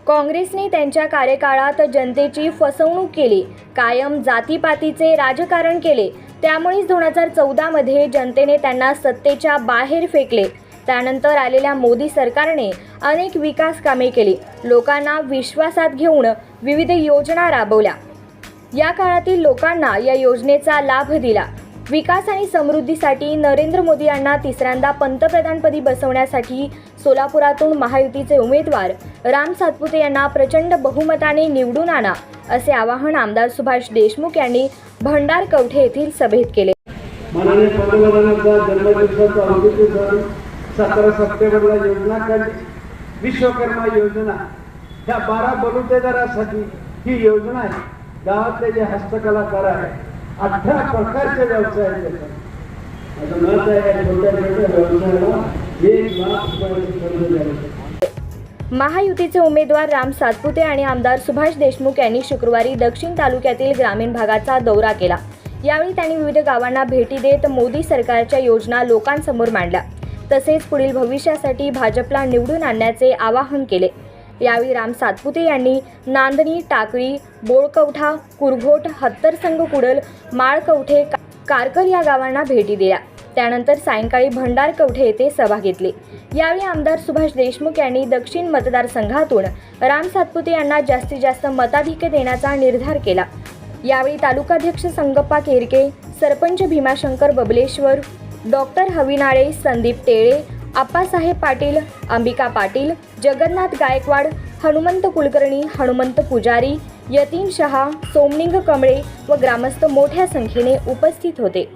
काँग्रेसने त्यांच्या कार्यकाळात जनतेची फसवणूक केली, कायम जातीपातीचे राजकारण केले। त्यामुळेच 2014 मध्ये जनतेने त्यांना सत्तेच्या बाहेर फेकले। त्यानंतर आलेल्या मोदी सरकारने अनेक विकास कामे केली, लोकांना विश्वासात घेऊन विविध योजना राबवल्या। या काळातील लोकांना या योजनेचा लाभ दिला। विकास आणि समृद्धीसाठी नरेंद्र मोदी यांना तिसऱ्यांदा पंतप्रधानपदी बसवण्यासाठी सोलापुरातून महायुतीचे उमेदवार राम सातपुते यांना प्रचंड बहुमताने निवडून आणा, असे आवाहन आमदार सुभाष देशमुख यांनी भंडारकवठे येथील सभेत केले। माननीय पंतप्रधानांचा जन्मदिवसाचा औचित्य साधून 17 सप्टेंबरला योजना काढली। विश्वकर्मा योजना ह्या 12 बलुतेदारांसाठी ही योजना आहे। गावातले जे हस्तकलाकार आहेत 18 प्रकारचे व्यवसाय आहेत। आता मत आहे छोट्या व्यवसायाला 1 लाख रुपयाची कर्ज द्यायचं। महायुतीचे उमेदवार राम सातपुते आणि आमदार सुभाष देशमुख यांनी शुक्रवारी दक्षिण तालुक्यातील ग्रामीण भागाचा दौरा केला। यावेळी त्यांनी विविध गावांना भेटी देत मोदी सरकारच्या योजना लोकांसमोर मांडल्या, तसेच पुढील भविष्यासाठी भाजपला निवडून आणण्याचे आवाहन केले। यावेळी राम सातपुते यांनी नांदणी, टाकळी, बोळकवठा, कुरघोट, हत्तरसंग कुडल, माळकवठे, कारकर या गावांना भेटी दिल्या। त्यानंतर सायंकाळी भंडारकवठे येथे सभा घेतली। यावेळी आमदार सुभाष देशमुख यांनी दक्षिण मतदारसंघातून राम सातपुते यांना जास्तीत जास्त मताधिक्य देण्याचा निर्धार केला। यावेळी तालुकाध्यक्ष संगप्पा केरके, सरपंच भीमाशंकर बबलेश्वर, डॉक्टर हविनाळे, संदीप टेळे, आप्पासाहेब पाटील, अंबिका पाटील, जगन्नाथ गायकवाड, हनुमंत कुलकर्णी, हनुमंत पुजारी, यतीन शहा, सोमनिंग कमळे व ग्रामस्थ मोठ्या संख्येने उपस्थित होते।